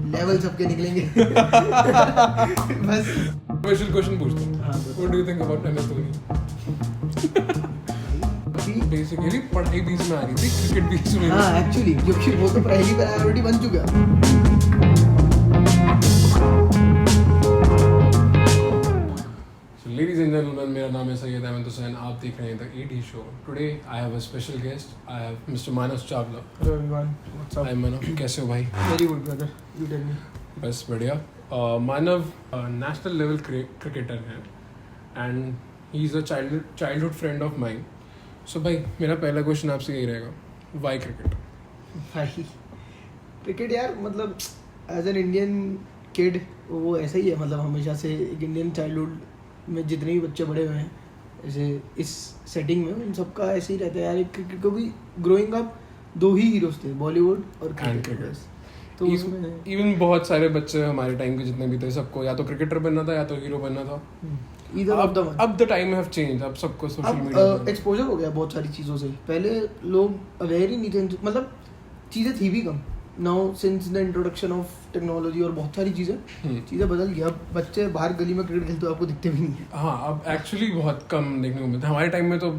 Level सबके निकलेंगे। बस स्पेशल क्वेश्चन पूछता हूँ, हाँ, what do you think about MS Dhoni? Basically पढ़ाई बीच में आ रही थी, क्रिकेट बीच में। हाँ एक्चुअली, क्योंकि वो तो पहली प्रायोरिटी बन चुका। Ladies and gentlemen, मेरा नाम है सैयद अहमद हुसैन, आप देख रहे हैं the ET show. Today I have a special guest, I have mister Manas Chawla. Hello everyone, what's hi Manav, कैसे हो भाई? Very good brother, you tell me. बस बढ़िया। मानव नेशनल लेवल क्रिकेटर है and he is a childhood friend of mine. So भाई, मेरा पहला question आपसे यही रहेगा, वाई क्रिकेट? भाई क्रिकेट यार, मतलब एज एन इंडियन किड वो ऐसा ही है, मतलब हमेशा से एक इंडियन चाइल्डहुड में जितने भी बच्चे बड़े हुए हैं ऐसे इस सेटिंग में, उन सबका ऐसे ही रहता है यार। एक क्रिकेट को भी ग्रोइंग अप दो ही हीरोज थे, बॉलीवुड और क्रिकेट। तो उसमें इवन बहुत सारे बच्चे हमारे टाइम के जितने भी थे, सबको या तो क्रिकेटर बनना था या तो हीरो बनना था। अब द टाइम हैव चेंज, अब सबको सोशल मीडिया एक्सपोजर हो गया बहुत सारी चीज़ों से। पहले लोग अवेयर ही नहीं थे, मतलब चीज़ें थी भी कम। Now since the introduction of technology और बहुत सारी चीज़ें बदल गई। अब बच्चे बाहर गली में क्रिकेट खेलते आपको दिखते भी नहीं है। हाँ, अब एक्चुअली बहुत कम देखने को मिलता है। हमारे टाइम में तो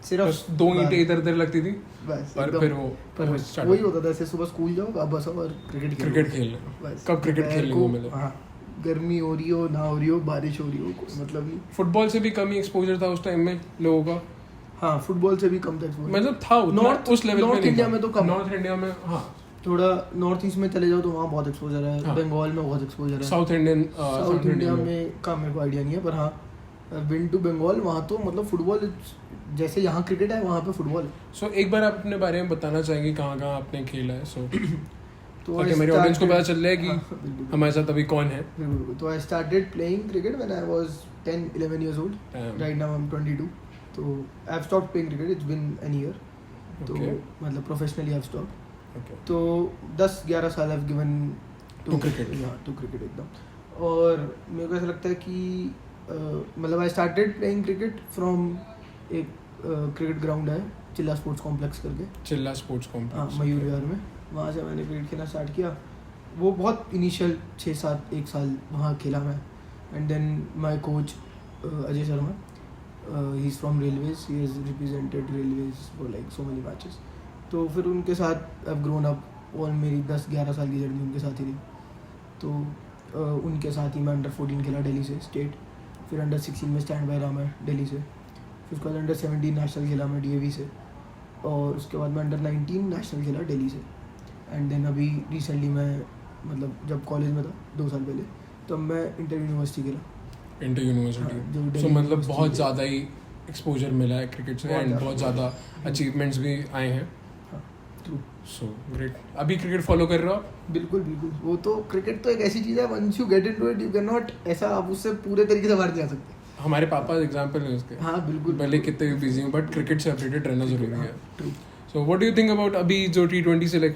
सिर्फ दो ईंटें इधर उधर लगती थी, बस, पर फिर वो वही होता था, ऐसे सुबह स्कूल जाओ आप बस और क्रिकेट खेल रहे। कब क्रिकेट खेलने को मिले? हाँ, गर्मी हो रही हो ना हो रही हो, बारिश हो रही हो, कोई मतलब नहीं। फुटबॉल से भी कम ही एक्सपोजर था उस टाइम में लोगों का। हाँ, फुटबॉल से भी कम था exposure। मतलब था नॉर्थ उस लेवल में नॉर्थ नहीं इंडिया था। में तो कम। नॉर्थ इंडिया में हाँ, थोड़ा नॉर्थ ईस्ट में चले जाओ तो वहाँ बहुत एक्सपोजर है। हाँ। बंगाल में बहुत एक्सपोजर है। साउथ इंडिया में का मेरे को आइडिया नहीं है, पर हाँ बिन टू बंगाल, वहाँ तो मतलब फुटबॉल जैसे यहाँ क्रिकेट है वहाँ पे फुटबॉल है। सो एक बार आप अपने बारे में बताना चाहेंगे कहाँ कहाँ आपने खेला है? सो तो ताकि मेरे ऑडियंस को पता चल जाए कि बिल्कुल। हमारे साथ अभी कौन है। बिल्कुल। तो I started playing cricket when I was 10-11 years old. Right now I am 22. तो I have stopped playing cricket, it's been an year. तो मतलब प्रोफेशनली आई हैव स्टॉप्ड। तो 10-11 साल I have given to cricket. To cricket एकदम। और मेरे को ऐसा लगता है कि मतलब I started playing cricket from एक क्रिकेट ग्राउंड है चिल्ला स्पोर्ट्स कॉम्प्लेक्स करके। चिल्ला स्पोर्ट्स हाँ, कॉम्प्लेक्स, मयूर विहार में। वहाँ से मैंने क्रिकेट खेलना स्टार्ट किया। वो बहुत इनिशियल 6-7 एक साल वहाँ खेला मैं। And then my coach Ajay Sharma, he is from Railways, he has represented Railways for like so many matches. तो फिर उनके साथ आई हैव ग्रोन अप, और मेरी 10-11 साल की जर्नी उनके साथ ही रही। तो उनके साथ ही मैं अंडर 14 खेला दिल्ली से स्टेट, फिर अंडर 16 में स्टैंड बाय रहा मैं दिल्ली से, फिर उसके बाद अंडर 17 नेशनल खेला मैं DAV से, और उसके बाद मैं अंडर 19 नेशनल खेला दिल्ली से। एंड देन अभी रिसेंटली मैं मतलब जब कॉलेज में था 2 साल पहले, तब मैं इंटर यूनिवर्सिटी खेला। इंटर हाँ, जो यूनिवर्सिटी। दिल्ली सो मतलब यूनिवर्सिटी बहुत है। ज़्यादा ही एक्सपोजर मिला है क्रिकेट से एंड बहुत ज़्यादा अचीवमेंट्स भी आए हैं। हाँ, ट्रू। So great. अभी क्रिकेट फॉलो कर रहे हो आप? बिल्कुल बिल्कुल। वो तो क्रिकेट तो एक ऐसी चीज़ है, once you get into it you can not, ऐसा आप उससे पूरे तरीके से बाहर नहीं आ सकते। हमारे पापा एग्जाम्पल है उसके। हाँ बिल्कुल। भले कितने भी बिजी हो, बट क्रिकेट से अपडेटेड रहना जरूरी है। True. So what do you think about अभी जो T20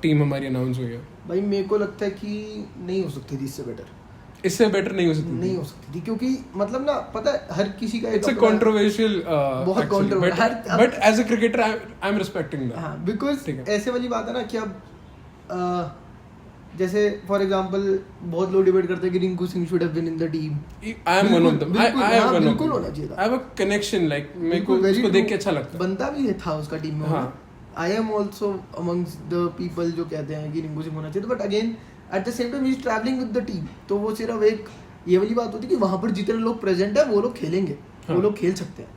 टीम हमारी अनाउंस हुई है? भाई मेरे को लगता है कि नहीं हो सकती थी इससे बेटर। इससे बेटर नहीं हो सकती? नहीं हो सकती थी, क्योंकि मतलब ना, पता है हर किसी का इट्स अ कंट्रोवर्शियल, बहुत controversial, but as a cricketer I am respecting that. हाँ, बिकॉज ठीक है। ऐसे वाली बात है ना कि अब जैसे फॉर एग्जांपल बहुत लोग डिबेट करते हैं कि Rinku Singh should have been in the team. I am one of them. बिल्कुल होना चाहिए था। I have a connection, like मेरे को उसको देख के अच्छा लगता है। बनता भी था उसका टीम में। हाँ। I am also amongst the people जो कहते हैं कि रिंकू सिंह होना चाहिए, but again at the same time he is travelling with the team. तो वो सिर्फ एक ये वाली बात होती है कि वहाँ पर जितने लोग प्रेजेंट है वो लोग खेलेंगे। हाँ। वो लोग खेल सकते हैं।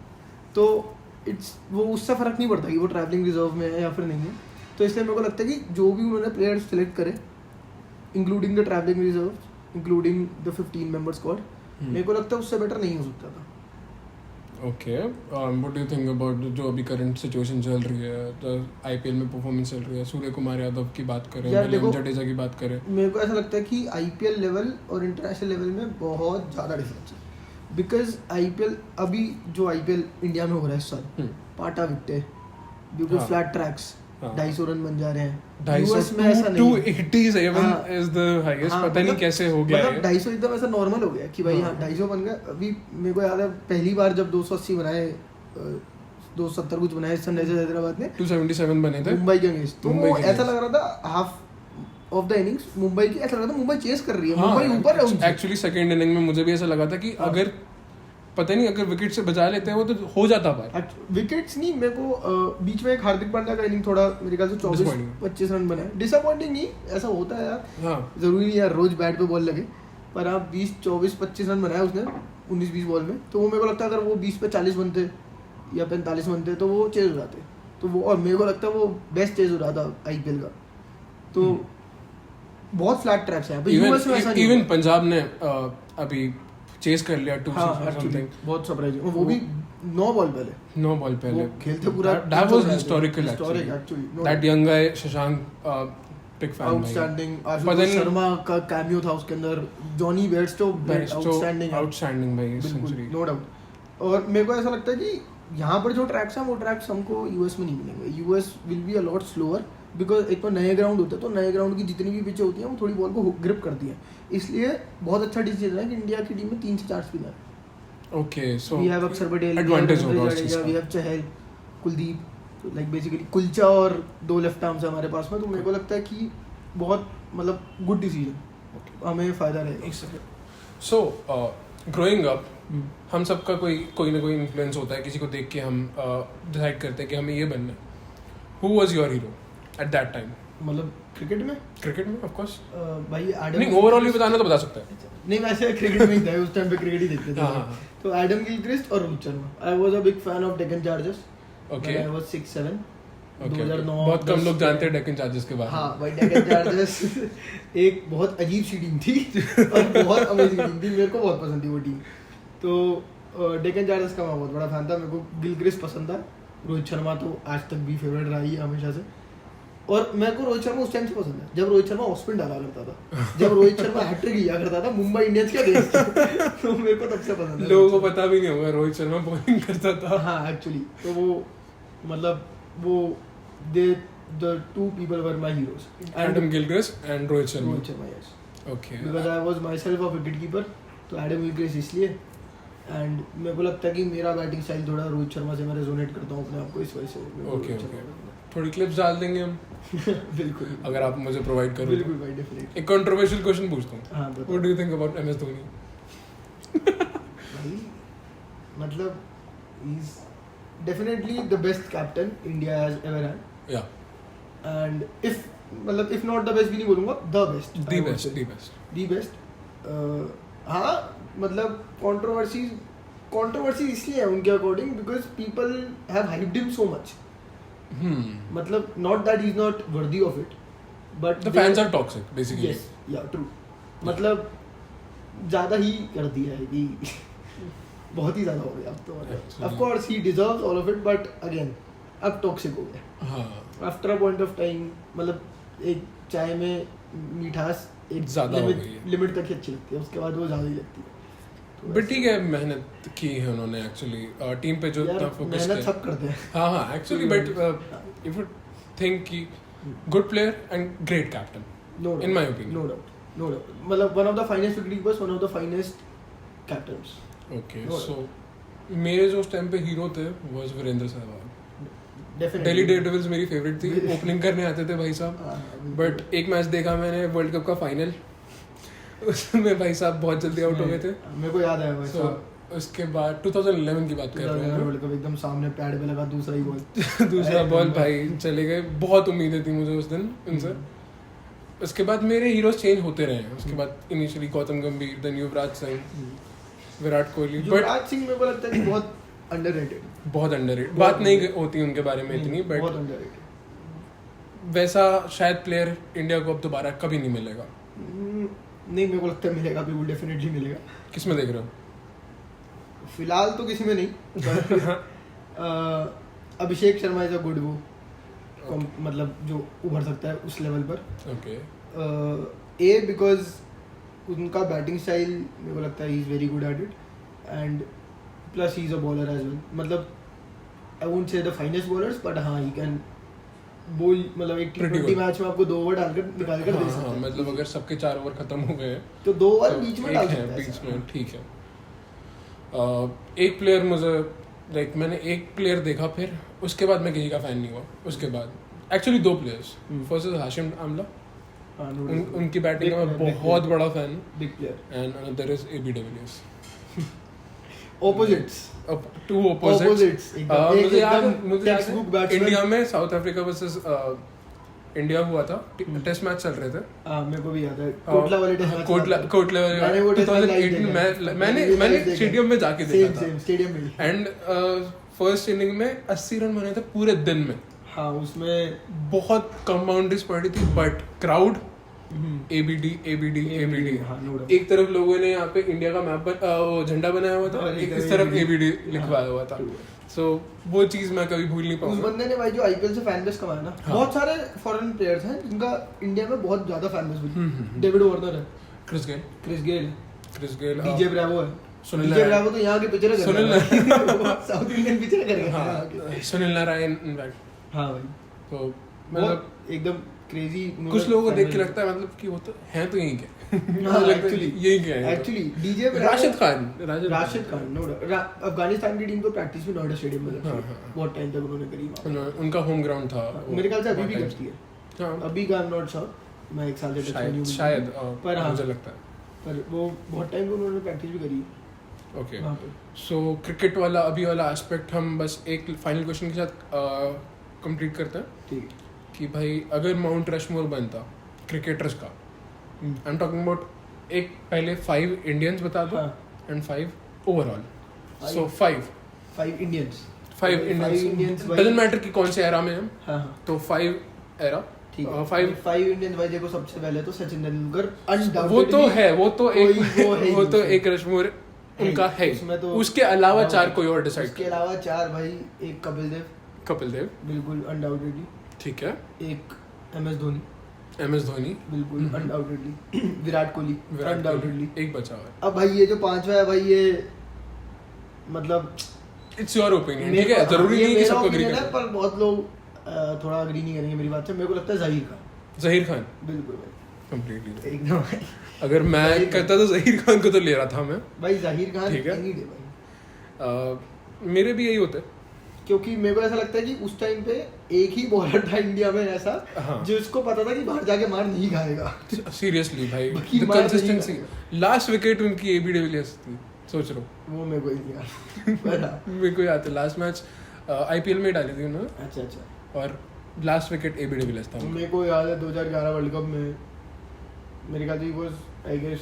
तो वो उससे फर्क नहीं पड़ता कि वो ट्रैवलिंग रिजर्व में है या फिर नहीं है। तो इसलिए मेरे को लगता है कि जो भी उन्होंने प्लेयर्स सेलेक्ट करे, including the travelling reserve, including the 15 member squad, मेरे को लगता है उससे बेटर नहीं हो सकता था। Okay, what do you think about जो अभी करंट सिचुएशन चल रही है, तो IPL में परफॉर्मेंस चल रही है, सूर्य कुमार यादव की बात करें, मलिंगा जडेजा की बात करें? मेरे को ऐसा लगता है कि IPL लेवल और इंटरनेशनल लेवल में बहुत ज़्यादा डिफरेंस है। बिकॉज IPL अभी जो IPL इंडिया में हो रहा है इस साल, पाटा विकटे, बिल्कुल फ्लैट ट्रैक्स, 250 रन बन जा रहे हैं। 250 में ऐसा नहीं है। 287 इज द हाईएस्ट। पता नहीं कैसे हो गया मतलब 250 एकदम ऐसा नॉर्मल हो गया कि भाई हाँ 250 बन गया। अभी मेरे को याद है पहली बार जब 280 बनाए, 270 कुछ बनाए सनराइजर्स हैदराबाद ने, 277 बने थे मुंबई के अगेंस्ट। तो ऐसा लग रहा था ऑफ द इनिंग्स मुंबई की ऐसा लगा था मुंबई चेस कर रही है, हाँ, मुंबई ऊपर है उनसे। एक्चुअली सेकंड इनिंग में मुझे भी ऐसा लगा था कि अगर पता नहीं अगर विकेट से बचा लेते हैं वो तो हो जाता पार। विकेट्स नहीं, मेरे को बीच में एक हार्दिक पांड्या का इनिंग थोड़ा मेरे ख्याल से 24-25 रन बनाए, डिसअपॉइंटिंग नहीं, ऐसा होता है यार, हाँ जरूरी नहीं यार रोज बैट पे बॉल लगे, पर आप 20-24-25 रन बनाए उसने 19-20 बॉल में, तो वो मेरे को लगता है अगर वो 20 पे 40 बनते या 45 बनते तो वो चेज हो जाते, तो वो, और मेरे को लगता है वो बेस्ट चेज हो रहा था आईपीएल का। तो बहुत फ्लैट ट्रैक्स हैं यूएस में, ऐसा नहीं इवन पंजाब ने अभी चेस कर लिया 2 हाँ, समथिंग, बहुत सरप्राइजिंग, वो भी 9 बॉल पहले, 9 बॉल पहले खेलते पूरा, that was historical actually. That young guy Shashank big fan outstanding, Ashutosh Sharma का कैमियो था उसके अंदर, जॉनी बेयरस्टो आउटस्टैंडिंग भाई सेंचुरी, नो डाउट। और मेरे को ऐसा लगता है कि यहाँ पर जो ट्रैक्स हैं वो ट्रैक्स हमको यूएस में नहीं मिलेंगे, US will be a lot slower, because एक तो नए ग्राउंड होते हैं, तो नए ग्राउंड की जितनी भी पिचें होती हैं वो थोड़ी बॉल को ग्रिप करती हैं, इसलिए बहुत अच्छा डिसीजन है कि इंडिया की टीम में 3 से 4 spinner, okay so we have Axar Patel, advantage होगा उस चीज वी का, have Chahal, Kuldeep, like basically Kulcha और 2 लेफ्ट आर्म्स है हमारे पास में, तो मेरे को लगता है कि बहुत मतलब गुड डिसीजन, हमें फायदा रहेगा। सो ग्रोइंग अप हम सबका कोई ना कोई इन्फ्लुएंस होता है, किसी को देख के हम डिसाइड करते हैं कि हमें ये बनना है। Who was your hero at that time? मतलब क्रिकेट में ऑफ कोर्स भाई एडम, नहीं ओवरऑल भी बताना तो बता सकता है। नहीं वैसे क्रिकेट में ही था, उस टाइम पे क्रिकेट ही देखते थे। हाँ। तो एडम गिलक्रिस्ट और Rohit Sharma, I was a big fan of Deccan chargers, okay I was 6-7, okay 2009 बहुत कम लोग जानते हैं डेक्कन चार्जर्स के बारे में। हाँ भाई डेक्कन चार्जर्स एक बहुत अजीब सी टीम थी और बहुत अमेजिंग टीम थी, मेरे को बहुत पसंद थी वो टीम। तो डेक्कन चार्जर्स का मैं बहुत बड़ा फैन था, मेरे को गिलक्रिस्ट पसंद था, रोहित शर्मा तो आज तक भी फेवरेट रहा ही है हमेशा से। और मेरे को रोहित शर्मा उस टाइम से पसंद है जब रोहित शर्मा ऑफ स्पिन डाला करता था, जब रोहित शर्मा हैट्रिक लिया करता था मुंबई इंडियंस के अगेंस्ट, तो मेरे को तब से पसंद है। लोगों को पता भी नहीं होगा रोहित शर्मा बॉलिंग करता था। हाँ एक्चुअली, तो वो मतलब वो they the 2 people were my heroes, Adam Gilchrist and Rohit Sharma. yes, okay because I was myself a wicket keeper, तो एडम गिलक्रिस्ट इसलिए, एंड मेरे को लगता है कि मेरा बैटिंग स्टाइल थोड़ा रोहित शर्मा से मैं रेजोनेट करता हूँ अपने आप को, इस वजह से। ओके थोड़ी क्लिप्स डाल देंगे हम बिल्कुल, अगर आप मुझे प्रोवाइड करो। बिल्कुल भाई, डेफिनेटली। एक कंट्रोवर्शियल क्वेश्चन पूछता हूँ, हाँ बताओ। What do you think about MS Dhoni? भाई मतलब he is definitely the best captain India has ever had, yeah and if not the best भी नहीं बोलूंगा, द बेस्ट। हाँ मतलब कंट्रोवर्सी इसलिए है उनके according because people have hyped him so much, मतलब not that he is not worthy of it, but the fans are toxic basically. Yes yeah true, मतलब ज्यादा ही कर दिया है कि बहुत ही ज्यादा हो गया अब तो, of course he deserves all of it, but again अब टॉक्सिक हो गया। हाँ after a point of time, मतलब एक चाय में मिठास एक ज़्यादा हो गई है। लिमिट तक ही अच्छी लगती है, उसके बाद वो ज़्यादा ही लगती है। तो बट ठीक है, मेहनत की है उन्होंने एक्चुअली टीम पे जो इतना फोकस मेहनत सब करते हैं। हाँ actually, but if you think कि good player and great captain, no in my opinion. No doubt, मतलब one of the finest wicket keepers, one of the finest captains. Okay No so मेरे जो उस टाइम पे hero थे was Virender Sehwag. Definitely Delhi Daredevils मेरी favourite थी, opening करने आते थे भाई साहब। बट एक मैच देखा मैंने वर्ल्ड कप का फाइनल, उसमें भाई साहब बहुत जल्दी आउट हो गए थे। मेरे को याद है भाई So, उसके बाद 2011 की बात कर रहे हैं, वर्ल्ड कप एकदम सामने पैड पे लगा, दूसरा ही बॉल दूसरा बॉल भाई चले गए। बहुत उम्मीदें थी मुझे उस दिन उनसे। उसके बाद मेरे हीरोज चेंज होते रहे हैं। उसके बाद initially Gautam Gambhir, then Yuvraj Singh, Virat Kohli. But Yuvraj Singh मेरे को लगता है कि बहुत अंडररेटेड, बहुत अंडररेटेड, बात नहीं होती उनके बारे में इतनी, बट बहुत अंडररेटेड। वैसा शायद प्लेयर इंडिया को अब दोबारा कभी नहीं मिलेगा। नहीं, मेरे को लगता है मिलेगा, भी वो डेफिनेटली मिलेगा। किस में देख रहे हो? फिलहाल तो किसी में नहीं, but, Abhishek Sharma is a good वो, मतलब जो उभर सकता है उस लेवल पर। ओके बिकॉज उनका बैटिंग स्टाइल मेरे को लगता है he is very good at it, and plus he is a bowler as well. मतलब I won't say the finest bowlers, but हाँ ही कैन बोल, मतलब एक T20 मैच में आपको 2 ओवर डालकर निकाल कर दे सकता है। मतलब अगर सबके 4 ओवर खत्म हो गए तो 2 ओवर बीच में डाल सकता है, बीच में, ठीक है। एक प्लेयर मुझे लाइक मैंने एक प्लेयर देखा, फिर उसके बाद मैं किसी का फैन नहीं हुआ। उसके बाद actually 2 players, first is Hashim Amla हाँ, no doubt. उनकी बैटिंग का मैं Big बहुत player. बड़ा फैन हूँ. Big player. And another is AB de Villiers. Opposites. Two opposites. मुझे याद textbook है batsman. इंडिया में साउथ अफ्रीका वर्सेस इंडिया हुआ था. टेस्ट मैच चल रहे थे. हाँ, मेरे को भी याद है. कोटला वाले टेस्ट मैच. कोटला वाले. मैंने वो टेस्ट मैच लाइव 2018 देखा. मैंने स्टेडियम में जाके देखा था. सेम स्टेडियम में. एंड फर्स्ट इनिंग में 80 रन बने थे पूरे दिन में. हाँ, उसमें बहुत कम बाउंड्रीज पड़ी थी बट क्राउड ABD. हाँ, no doubt. एक तरफ लोगों ने यहाँ पे इंडिया का मैप वो झंडा बनाया हुआ था, और एक इस तरफ ABD ABD लिखवाया हुआ था. सो वो चीज मैं कभी भूल नहीं उस पाऊंगा. बंदे ने भाई जो IPL से फैन बेस कमाया ना. हाँ. बहुत सारे फॉरेन प्लेयर्स हैं जिनका इंडिया में बहुत ज्यादा फैन बेस हम्म. है. डेविड वार्नर है, Chris Gayle. Chris Gayle, DJ Bravo है. सुनील डीजे ब्रावो तो यहाँ के पिक्चर कर सुनील साउथ इंडियन पिक्चर करेगा. हाँ, सुनील नारायण इनफैक्ट. हाँ भाई, तो मतलब मतलब एकदम क्रेजी. कुछ लोगों को देख के लगता है मतलब कि वो तो है तो यही क्या. हाँ, एक्चुअली यही क्या है. Actually DJ Rashid Khan. No doubt. Afghanistan की टीम तो प्रैक्टिस भी नोएडा स्टेडियम में करती हाँ, है. हाँ. बहुत टाइम तक उन्होंने करी वहाँ. उनका होम ग्राउंड था. मेरे ख्याल से अभी भी बहुत करती है. हाँ. अभी का नॉट श्योर. मैं एक साल से शायद पर हाँ, मुझे लगता है. पर वो बहुत टाइम को उन्होंने प्रैक्टिस भी करी है ओके. वहाँ पे. सो क्रिकेट वाला अभी वाला एस्पेक्ट हम बस एक फाइनल क्वेश्चन के साथ कंप्लीट करते हैं ठीक है. कि भाई अगर माउंट रशमोर बनता क्रिकेटर्स का, आई एम टॉकिंग अबाउट एक पहले 5 इंडियंस बता दो हाँ. And 5 overall. So 5 Indians. 5 Indians doesn't matter कि कौन से एरा में हम. हाँ हाँ, तो 5 एरा. ठीक है. 5 इंडियंस भाई देखो, सबसे पहले तो सचिन तेंदुलकर अनडाउटेडली. वो तो है, वो तो कोई वो है ही वो तो नहीं. एक रशमोर उनका है. उसमें तो उसके अलावा हाँ, 4 कोई और डिसाइड. उसके अलावा 4 भाई. एक कपिल देव बिल्कुल अनडाउटेडली. ठीक है. एक MS धोनी MS धोनी बिल्कुल अनडाउटेडली. विराट कोहली अनडाउटेडली. एक बचा हुआ है. अब भाई ये जो 5वां है भाई, ये मतलब इट्स योर ओपिनियन. ठीक है, जरूरी नहीं कि सबको एग्री है, करें. पर बहुत लोग थोड़ा एग्री नहीं करेंगे मेरी बात से. मेरे को लगता है जहीर खान. बिल्कुल भाई, कंप्लीटली. एकदम. अगर मैं कहता तो जहीर खान को तो ले रहा था मैं. भाई जाहिर खान ठीक है. एनी डे भाई. मेरे भी यही होता है. क्योंकि मेरे को ऐसा लगता है कि उस टाइम पे एक ही बॉलर था इंडिया में ऐसा हाँ. जिसको पता था कि बाहर जाके मार नहीं खाएगा. सीरियसली भाई, बाकी द मार नहीं कंसिस्टेंसी. लास्ट विकेट उनकी AB de Villiers थी. सोच लो. वो मेरे को ही नहीं याद. पर हाँ. मेरे को याद है लास्ट मैच IPL में डाली थी उन्होंने. अच्छा. और last wicket AB de Villiers था. मेरे को याद है 2011 वर्ल्ड कप में मेरे ख्याल से वाज आई गेस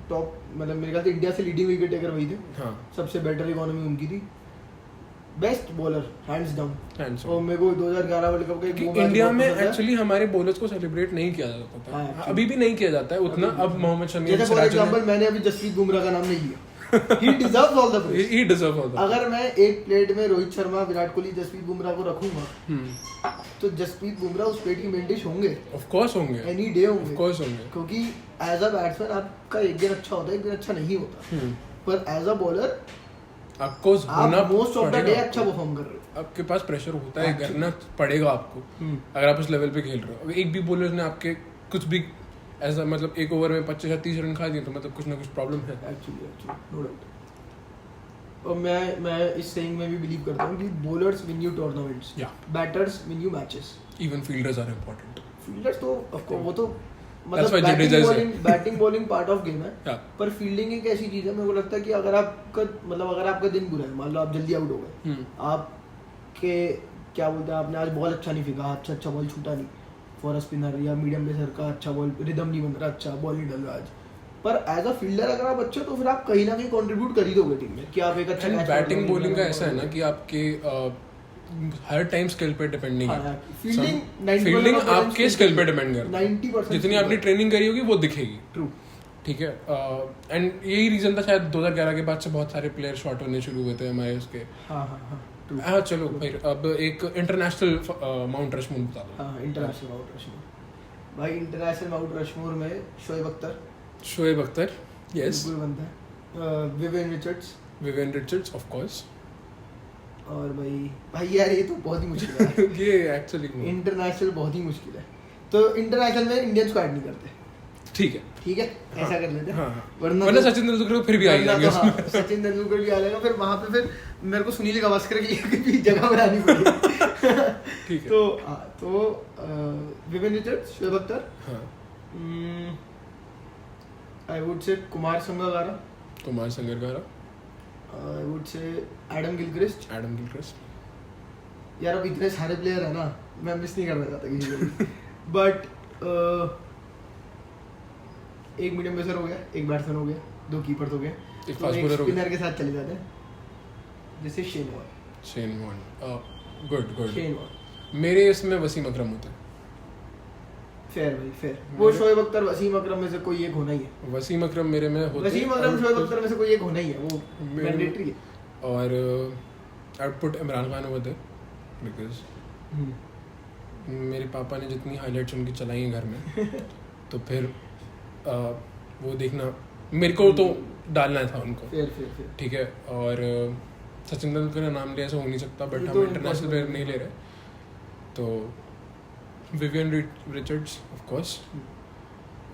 टॉप, मतलब मेरे ख्याल से इंडिया से लीडिंग विकेट टेकर वही थे. हाँ. सबसे बेटर इकोनॉमी उनकी थी. Best bowler hands down. Hands और on. मेरे को 2011 वर्ल्ड कप का एक कि वो मैच इंडिया बहुत में पसंद है. एक्चुअली हमारे बॉलर्स को सेलिब्रेट नहीं किया जाता था. हाँ, actually. अभी भी नहीं किया जाता है उतना. अब मोहम्मद शमी, जैसे फॉर एग्जांपल मैंने अभी जसप्रीत बुमराह का नाम नहीं लिया. ही deserves all the praise. He deserve all the. अगर मैं एक प्लेट में रोहित शर्मा, विराट कोहली, जसप्रीत बुमराह को रखूंगा तो जसप्रीत बुमराह उस प्लेट की मेन डिश होंगे. ऑफ कोर्स होंगे. एनी डे ऑफ होंगे. कोर्स होंगे. क्योंकि एज अ बैट्समैन आपका एक दिन अच्छा होता है, एक दिन अच्छा नहीं होता. पर एज अ बॉलर आपको होना आप मोस्ट ऑफ द डे पड़ेगा. अच्छा परफॉर्म कर रहे हो. आपके पास प्रेशर होता है, करना पड़ेगा आपको. अगर आप उस लेवल पे खेल रहे हो. एक भी बॉलर ने आपके कुछ भी ऐसा मतलब एक ओवर में 25 या 30 रन खा दिए तो मतलब कुछ ना कुछ प्रॉब्लम है. Actually no doubt. और मैं इस सेइंग में भी बिलीव करता हूँ कि bowlers win you tournaments, batters win you matches. Even fielders are important. Fielders तो ऑफ कोर्स वो तो That's why Jadeja is there. Batting bowling part of game है. Yeah. पर फील्डिंग एक ऐसी चीज है, मेरे को लगता है कि अगर आपका दिन बुरा है, मान लो आप जल्दी आउट हो गए, आपके क्या बोलते हैं, आपने आज बॉल अच्छा नहीं फेंका, आपसे अच्छा बॉल छूटा नहीं फॉर अ स्पिनर, या मीडियम पेसर का अच्छा बॉल रिदम नहीं बन रहा, अच्छा बॉल नहीं डल रहा आज. पर एज अ फील्डर अगर आप अच्छे हो तो फिर आप कहीं ना कहीं कंट्रीब्यूट कर ही दोगे टीम में कि आप एक अच्छा बैटिंग बॉलिंग का ऐसा है ना कि आपके हर टाइम स्किल पे डिपेंड नहीं है. फील्डिंग आपके स्किल पे डिपेंड करता है. 90% जितनी आपने ट्रेनिंग करी होगी वो दिखेगी. ट्रू. ठीक है. एंड यही रीजन था शायद 2011 के बाद से बहुत सारे प्लेयर शॉर्ट होने शुरू हुए थे हमारे उसके. हाँ चलो भाई, अब एक इंटरनेशनल माउंट रशमोर बता दो. हाँ, इंटरनेशनल माउंट रशमोर भाई. इंटरनेशनल माउंट रशमोर में शोएब अख्तर यस बनता है. Vivian Richards of course. और भाई यार ये तो बहुत ही मुश्किल है. ये एक्चुअली इंटरनेशनल बहुत ही मुश्किल है. तो इंटरनेशनल में इंडियंस को ऐड नहीं करते. ठीक है ठीक है, ऐसा कर लेते हैं। हाँ, हाँ। वरना वरना सचिन तेंदुलकर फिर भी आ वरना जाएंगे तो उसमें। हाँ, सचिन तेंदुलकर भी आ जाएगा, फिर वहाँ पे फिर मेरे को सुनील गावस्कर की जगह बनानी पड़ेगी। ठीक है। तो विविन रिचर्ड्स, शोएब अख्तर, हाँ, I would say Kumar Sangakkara, Kumar Sangakkara, I would say Adam Gilchrist. Adam Gilchrist. यार अब इतने सारे प्लेयर है ना, मैं मिस नहीं करना चाहता किसी को। बट एक मीडियम पेसर हो गया, एक बैट्समैन हो गया, 2 कीपर्स हो गए, एक तो फास्ट एक बॉलर हो गया। स्पिनर के साथ चले जाते हैं, जैसे Shane Warne. Good. Shane Warne मेरे इसमें वसीम अकरम होता है। फेयर भाई, फेयर। वो शोएब अख्तर वसीम अकरम में से कोई एक होना ही है। वसीम अकरम मेरे में होते वसीम अकरम शोएब अख्तर में से कोई एक होना ही है, वो मेरे- मैंडेटरी है। और I would put Imran Khan over there because मेरे पापा ने जितनी हाइलाइट्स उनकी चलाई हैं घर में तो फिर वो देखना मेरे को तो डालना था उनको। फेयर। ठीक है। और सचिन तेंदुलकर का नाम लिया ऐसा हो नहीं सकता, बट ये हम तो इंटरनेशनल impossible प्लेयर है। नहीं ले रहे, तो विवियन रिचर्ड्स ऑफ कोर्स।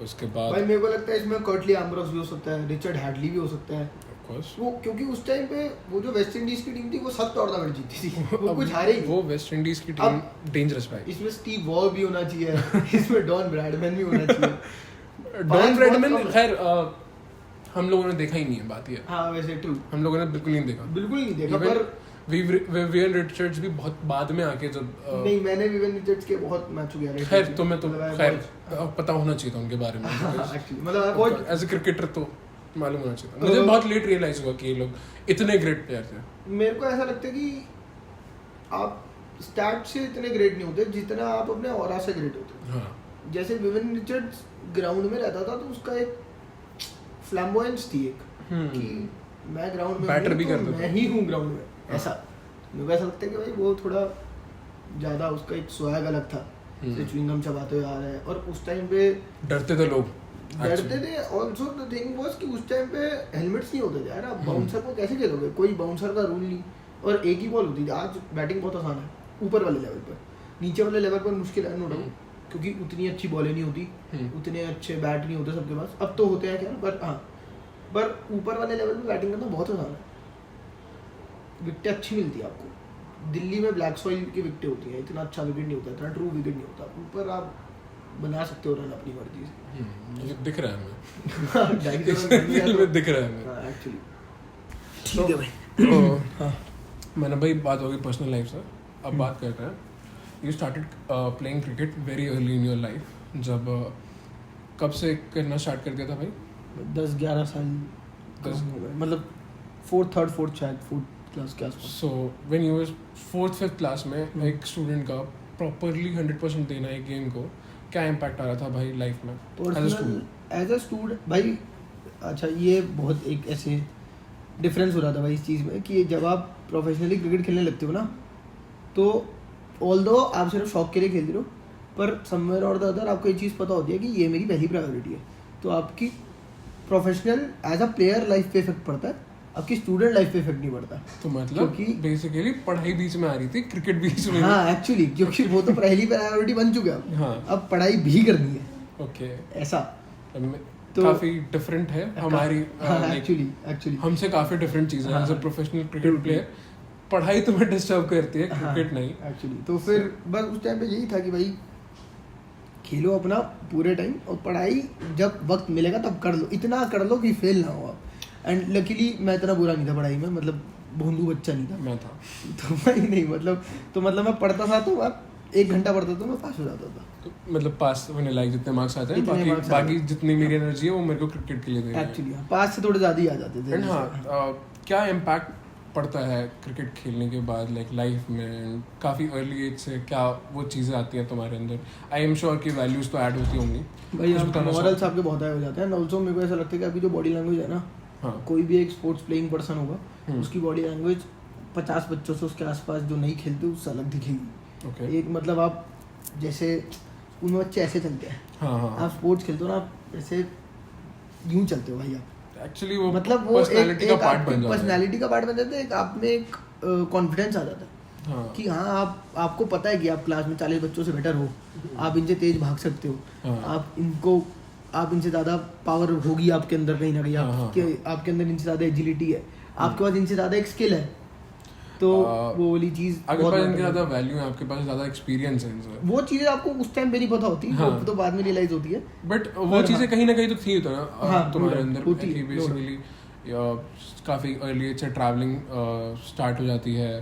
उसके बाद भाई मेरे को लगता है इसमें कर्टली एम्ब्रोस भी हो सकता है, रिचर्ड हैडली भी हो सकता है। ऑफ कोर्स वो क्योंकि उस टाइम पे वो जो वेस्ट इंडीज की टीम थी वो 7 टूर्नामेंट जीती थी, वो कुछ हारे ही। वो वेस्ट इंडीज की टीम डेंजरस भाई। इसमें स्टीव वॉ भी होना चाहिए, इसमें डॉन ब्रैडमैन भी होना चाहिए। डॉन ब्रैडमैन बहुत कम है। खैर हम लोगों ने देखा ही नहीं है, बात ये है। हाँ वैसे ट्रू, हम लोगों ने बिल्कुल नहीं देखा। बिल्कुल नहीं देखा। Even पर विवियन रिचर्ड्स भी बहुत बाद में आके जब नहीं, मैंने विवियन रिचर्ड्स के बहुत मैच गया है। खैर तुम्हें तो मतलब खैर पता होना चाहिए था उनके बारे में। एक्चुअली मतलब बहुत एज ए क्रिकेटर तो मालूम होना चाहिए था। मुझे बहुत लेट रियलाइज हुआ कि ये लोग इतने ग्रेट प्लेयर थे। मेरे को ऐसा लगता है कि आप स्टैट से इतने ग्रेट नहीं होते जितना आप अपने ऑरा से ग्रेट होते। हाँ, जैसे विविन रिचर्ड्स ग्राउंड में रहता था तो उसका एक फ्लैम्बोयंस थी एक, कि मैं ग्राउंड में Batter हूँ भी तो करता था। मैं ही हूँ ग्राउंड में, ऐसा मेरे को ऐसा लगता है कि भाई वो थोड़ा ज्यादा उसका एक स्वैग अलग था। जैसे च्युइंगम चबाते हुए आ रहा है, और उस टाइम पे डरते थे लोग। डरते थे। ऑल्सो द थिंग वाज कि उस टाइम पे हेलमेट्स नहीं होते थे यार, आप बाउंसर को कैसे खेलोगे, कोई बाउंसर का रूल नहीं, और एक ही बॉल होती थी। आज बैटिंग बहुत आसान है ऊपर वाले लेवल पर, नीचे वाले लेवल पर मुश्किल है, नो डाउट, क्योंकि उतनी अच्छी बॉलें नहीं होती, उतने अच्छे बैट नहीं होते सबके पास। अब तो होते हैं क्या, पर हाँ, पर ऊपर वाले लेवल पे बैटिंग करना बहुत आसान है, विकेटें अच्छी मिलती है आपको। दिल्ली में ब्लैक सॉइल की विकेटें होती हैं, इतना अच्छा विकेट नहीं होता, इतना ट्रू विकेट नहीं होता। ऊपर आप बना सकते हो रन अपनी मर्जी से। ये दिख रहा है हमें। 250 रन बन गया तो- दिख रहा है हमें। हाँ, एक्चुअली ठीक है भाई। हाँ, मैंने भाई बात होगी पर्सनल लाइफ से, अब बात करते हैं। You started playing cricket very early in your life, जब कब से करना स्टार्ट कर दिया था भाई? 10-11 साल दस- हो गए, मतलब 4th शायद 4th क्लास के आसपास। So when you were 4th-5th class में एक स्टूडेंट का प्रॉपरली 100% देना एक गेम को, क्या इम्पैक्ट आ रहा था भाई लाइफ में एज अ स्टूडेंट भाई? अच्छा, ये बहुत एक ऐसे डिफरेंस हो रहा था भाई इस चीज़ में कि जब आप प्रोफेशनली क्रिकेट खेलने लगते हो ना, तो ऑल्दो आप सिर्फ शौक के लिए खेलते हो, पर समवेयर और द अदर आपको ये चीज़ पता होती है कि ये मेरी पहली प्रायोरिटी है, तो आपकी professional as a player life पे इफेक्ट पड़ता है, आपकी स्टूडेंट लाइफ पे इफेक्ट नहीं पड़ता। तो मतलब क्योंकि बेसिकली पढ़ाई बीच में आ रही थी, क्रिकेट बीच में। हाँ एक्चुअली, क्योंकि वो तो पहली प्रायोरिटी बन चुका है, हाँ, अब पढ़ाई भी करनी है, ओके। ऐसा तो काफी डिफरेंट है हमारी, एक्चुअली हमसे काफी डिफरेंट चीज़ है। As a professional cricket player पढ़ाई तुम्हें डिस्टर्ब करती है, क्रिकेट नहीं। एक्चुअली तो फिर बस उस टाइम पे यही था कि भाई खेलो अपना पूरे टाइम, और पढ़ाई जब वक्त मिलेगा तब कर लो, इतना कर लो कि फेल ना हो आप। एंड लकीली मैं इतना बुरा नहीं था पढ़ाई में, मतलब भोंदू बच्चा नहीं था मैं था तो भाई नहीं, मतलब मैं पढ़ता था तो आप 1 घंटा पढ़ता तो मैं पास हो जाता था। तो मतलब पास होने लायक जितने मार्क्स आते हैं, इतने marks बाकी आते जितनी मेरी एनर्जी है वो मेरे को क्रिकेट के लिए देनी है। एक्चुअली पास से थोड़े ज़्यादा ही आ जाते थे। एंड हाँ, क्या इम्पैक्ट पड़ता है क्रिकेट खेलने के बाद लाइक लाइफ में? काफ़ी अर्ली एज से क्या वो चीज़ें आती हैं तुम्हारे अंदर? आई एम श्योर कि वैल्यूज़ तो ऐड होती होंगी भाई, कुछ बताना मॉरल्स चाहो? आपके बहुत हाई हो जाते हैं। ऑल्सो मेरे को ऐसा लगता है कि आपकी जो बॉडी लैंग्वेज है ना, हाँ, कोई भी एक स्पोर्ट्स प्लेइंग पर्सन होगा, उसकी बॉडी लैंग्वेज 50 बच्चों से उसके आसपास जो नहीं खेलते उससे अलग दिखेगी। ओके। एक मतलब आप जैसे स्कूल में बच्चे ऐसे चलते हैं, हाँ हाँ, आप स्पोर्ट्स खेलते हो ना, आप ऐसे यूं चलते हो भाई आप, एक्चुअली वो मतलब वो पर्सनालिटी का पार्ट बन जाता है। पर्सनालिटी का पार्ट बन जाता है, एक आप में एक कॉन्फिडेंस आ जाता है हाँ, कि हाँ आपको पता है कि आप क्लास में 40 बच्चों से बेटर हो, आप इनसे तेज भाग सकते हो, हाँ। आप इनको आप इनसे ज़्यादा पावर होगी आपके अंदर कहीं ना कहीं, आपके अंदर इनसे ज़्यादा एजिलिटी है, आपके पास इनसे ज़्यादा एक स्किल है, तो वो वाली चीज़ आपके पास इनके ज़्यादा वैल्यू है, आपके पास ज़्यादा एक्सपीरियंस है इनसे, वो चीज़ें आपको उस टाइम पे नहीं पता होती, वो तो बाद में रियलाइज होती है, बट वो चीज़ें कहीं ना कहीं तो थी तुम्हारे अंदर कि बेसिकली काफ़ी अर्ली से ट्रैवलिंग स्टार्ट हो जाती है,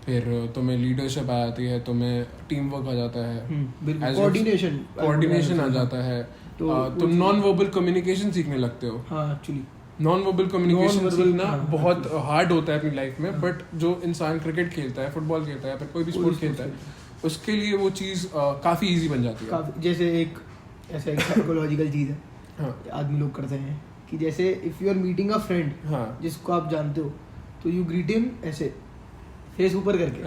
फिर तुम्हें लीडरशिप आ जाती है, तुम्हें टीम वर्क आ जाता है, कोऑर्डिनेशन आ जाता है, तुम नॉन वर्बल कम्युनिकेशन सीखने लगते हो. एक्चुअली नॉन वर्बल कम्युनिकेशन सीखना बहुत हार्ड होता है अपनी लाइफ में, बट जो इंसान क्रिकेट खेलता है, फुटबॉल खेलता है, फिर कोई भी स्पोर्ट खेलता है, उसके लिए वो चीज़ काफ़ी इजी बन जाती है. जैसे एक ऐसा एक साइकोलॉजिकल चीज़ है आदमी लोग करते हैं कि जैसे if you are meeting a friend जिसको आप जानते हो, तो यू ग्रीट हिम ऐसे फेस ऊपर करके,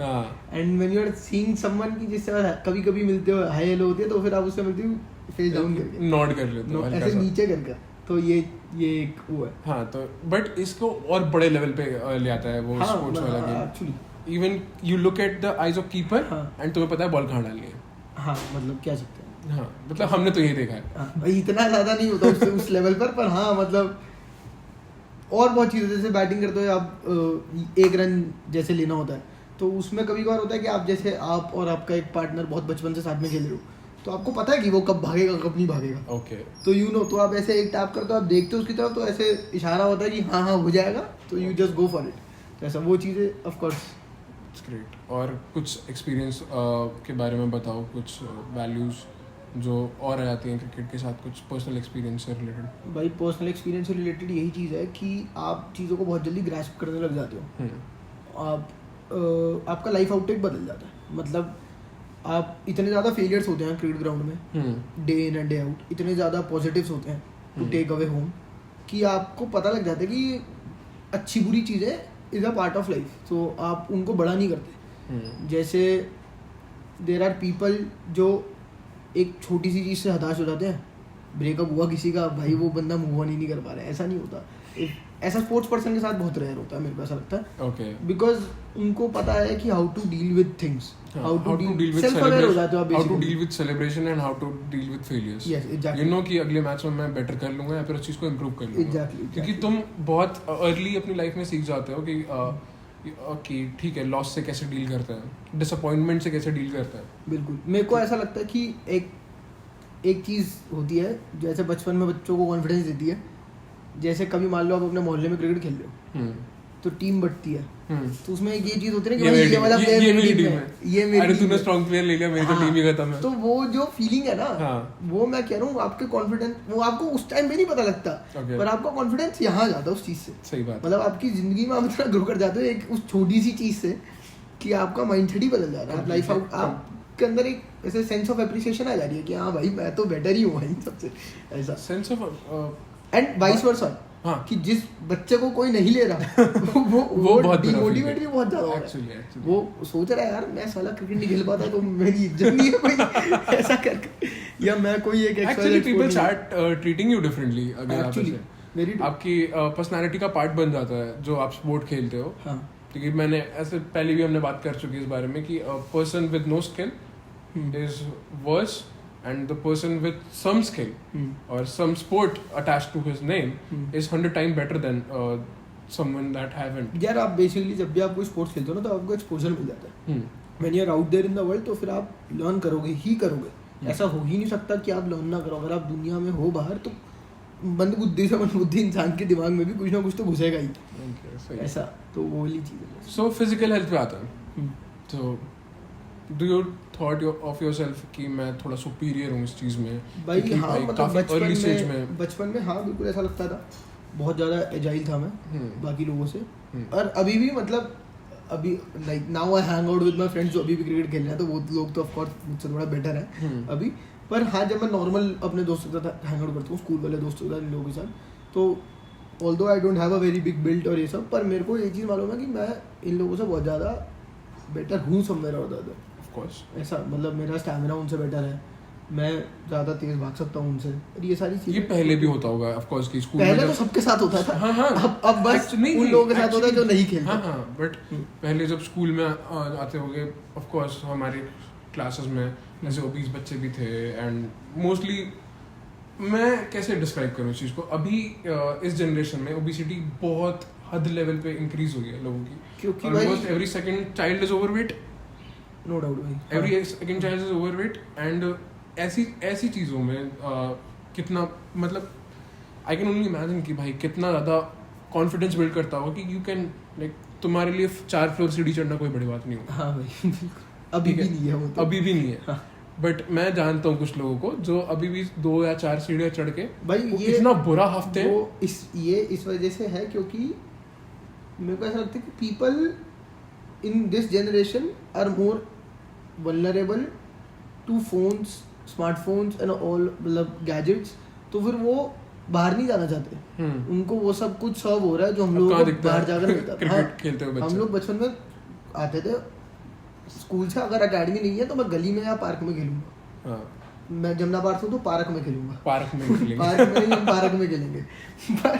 and when you are seeing someone की जिससे कभी कभी मिलते हो, हाय हेलो होती है, तो फिर आप उससे मिलते हो फेस डाउन करके, नॉड कर लेते हो ऐसे नीचे करके, तो ये एक वो है. हाँ, तो बट इसको और बड़े लेवल पे ले आता है वो स्पोर्ट्स वाला game. Actually even you look at the eyes of keeper and तुम्हें पता है बॉल कहाँ डालनी है. हाँ, मतलब क्या सकते हैं. हाँ, मतलब हमने तो यही देखा है. इतना ज़्यादा नहीं होता उस लेवल पर हाँ, मतलब और बहुत चीज़ें, जैसे बैटिंग करते हुए आप एक रन जैसे लेना होता है, तो उसमें कभी कभार होता है कि आप जैसे आप और आपका एक पार्टनर बहुत बचपन से साथ में खेल रहे हो, तो आपको पता है कि वो कब भागेगा कब नहीं भागेगा. ओके. तो यू नो, तो आप ऐसे एक टैप करते हो, आप देखते हो उसकी तरफ, तो ऐसे इशारा होता है कि हाँ हाँ हो जाएगा, तो you just go for it. तो ऐसा वो चीज़ें ऑफ कोर्स. ग्रेट. और कुछ एक्सपीरियंस के बारे में बताओ, कुछ वैल्यूज़ जो और आ जाती हैं क्रिकेट के साथ, कुछ पर्सनल एक्सपीरियंस से रिलेटेड. भाई पर्सनल एक्सपीरियंस से रिलेटेड यही चीज़ है कि आप चीज़ों को बहुत जल्दी ग्रैस्प करने लग जाते हो. आपका लाइफ आउटटेक बदल जाता है. मतलब आप इतने ज़्यादा फेलियर्स होते हैं क्रिकेट ग्राउंड में, day in and day out, इतने ज़्यादा पॉजिटिव्स होते हैं टू टेक अवे होम, कि आपको पता लग जाता है कि अच्छी बुरी चीज़ें is a part of life, तो आप उनको बड़ा नहीं करते. जैसे देयर आर पीपल जो एक छोटी सी चीज़ से हताश हो जाते हैं, ब्रेकअप हुआ किसी का, भाई वो बंदा मूव ऑन ही नहीं कर पा रहा है. ऐसा नहीं होता. ऐसा स्पोर्ट्स पर्सन के साथ बहुत रेयर होता है, मेरे को ऐसा लगता है. ओके. बिकॉज उनको पता है कि how to deal with things, how to deal with self aware हो जाते हो आप, how to deal with celebration and how to deal with failures. Yes, exactly. You know कि अगले मैच में मैं बेटर कर लूंगा या फिर उस चीज़ को इम्प्रूव कर लूंगा. एग्जैक्टली. क्योंकि तुम बहुत अर्ली अपनी लाइफ में सीख जाते हो कि ठीक है, लॉस से कैसे डील करता है, डिसअपॉइंटमेंट से कैसे डील करता है. बिल्कुल. मेरे को ऐसा लगता है कि एक चीज़ होती है जैसे बचपन में बच्चों को कॉन्फिडेंस देती है. जैसे कभी मान लो आप अपने मोहल्ले में क्रिकेट खेल रहे हो, तो टीम बढ़ती है, तो उसमें एक ये चीज़ होती है कि भाई ये वाला प्लेयर मेरी टीम है, ये मेरी, अरे तूने स्ट्रॉन्ग प्लेयर ले लिया, मेरी तो टीम ही खत्म है. तो वो जो फीलिंग है ना, वो मैं कह रहा हूँ आपके कॉन्फिडेंस, वो आपको उस टाइम पे नहीं पता लगता, पर आपका कॉन्फिडेंस यहाँ जाता है उस चीज़ से. सही बात. मतलब आपकी जिंदगी में आप इतना ग्रो कर जाते हो एक उस छोटी सी चीज़ से कि आपका माइंडसेट ही बदल जाता है. लाइफ आपके अंदर एक ऐसे सेंस ऑफ एप्रिसिएशन आ जा रही है कि हाँ भाई मैं तो बेटर ही हूँ भाई सबसे, ऐसा sense of. And vice versa, कि जिस बच्चे को कोई नहीं ले रहा वो डिमोटिवेट भी बहुत ज्यादा हो रहा है. वो सोच रहा है यार मैं साला क्रिकेट नहीं खेल पाता तो मेरी इज्जत नहीं है कोई ऐसा करके, या मैं कोई एक actually people start treating you differently. अगर आपकी पर्सनालिटी का पार्ट बन जाता है जो आप स्पोर्ट खेलते हो. क्योंकि मैंने ऐसे पहले भी हमने बात कर चुकी है इस बारे में कि person with no skill is worse and the person with some skill or some sport attached to his name is 100 times better than someone that haven't. यार आप बेसिकली जब भी आप कोई स्पोर्ट्स खेलते हो ना तो आपको एक्सपोजर मिल जाता है. When you are out there in the world तो फिर आप लर्न करोगे ही करोगे. ऐसा हो ही नहीं सकता कि आप लर्न ना करो. अगर आप दुनिया में हो बाहर तो मंदबुद्धि से मंदबुद्धि इंसान के दिमाग में भी कुछ ना कुछ तो घुसेगा ही. ऐसा तो वो वाली चीज़ है. So physical health पे आता है. तो Do you thought of yourself कि मैं थोड़ा superior हूँ इस चीज़ में? भाई हाँ, मतलब बचपन में हाँ बिल्कुल ऐसा लगता था. बहुत ज़्यादा एजाइल था मैं बाकी लोगों से. और अभी भी मतलब अभी like now I hang out with my friends जो अभी भी क्रिकेट खेल रहे हैं, तो वो लोग तो ऑफ कोर्स मुझसे थोड़ा बेटर है अभी. पर हाँ, जब मैं नॉर्मल अपने दोस्तों के साथ हैंग आउट करता हूँ, स्कूल वाले दोस्तों के साथ, इन लोगों के साथ, तो although I don't have a very big build और ये सब, पर मेरे को ये चीज़ मालूम है कि मैं इन लोगों से बहुत ज़्यादा बेटर हूँ समवेयर और अदर. ऐसा मतलब मेरा स्टैमिना उनसे बेटर है, मैं ज़्यादा तेज भाग सकता हूँ उनसे. और ये सारी चीज़ें ये पहले भी होता होगा ऑफ कोर्स कि स्कूल में पहले तो सबके साथ होता था. हाँ. अब बस उन लोगों के साथ होता है जो नहीं खेलते. हाँ. बट पहले जब स्कूल में आते होंगे ऑफ कोर्स हमारे क्लासेस में ऐसे ओबीस बच्चे भी थे एंड मोस्टली मैं कैसे डिस्क्राइब करूँ इस चीज़ को? अभी इस जनरेशन में ओबिसिटी बहुत हद लेवल पे इंक्रीज हुई है लोगों की, क्योंकि almost every second child is overweight, no doubt भाई, every second child is overweight. And ऐसी चीज़ों में कितना मतलब आई कैन ओनली इमेजिन कि भाई कितना ज़्यादा कॉन्फिडेंस बिल्ड करता होगा कि यू कैन लाइक तुम्हारे लिए 4 फ्लोर सीढ़ी चढ़ना कोई बड़ी बात नहीं होगी। हाँ भाई अभी भी नहीं है वो तो। अभी भी नहीं है, हाँ। बट मैं जानता हूँ कुछ लोगों को जो अभी भी 2 या 4 सीढ़ियाँ चढ़ के भाई ये इतना बुरा हफ्ते वो इस वजह से है क्योंकि मेरे को ऐसा लगता है कि people in this generation are more vulnerable to phones, smartphones and all मतलब गैजेट्स, तो फिर वो बाहर नहीं जाना चाहते। उनको वो सब कुछ सर्व हो रहा है जो हम लोग बाहर जाकर मिलता है। क्रिकेट खेलते हुए हम लोग बचपन में आते थे स्कूल से, अगर अकेडमी नहीं है तो मैं गली में या पार्क में खेलूंगा। हाँ। मैं जमुना पार्क हूँ तो पार्क में खेलूंगा, पार्क में खेलेंगे। पार्क में नहीं, हम पार्क में खेलेंगे। पर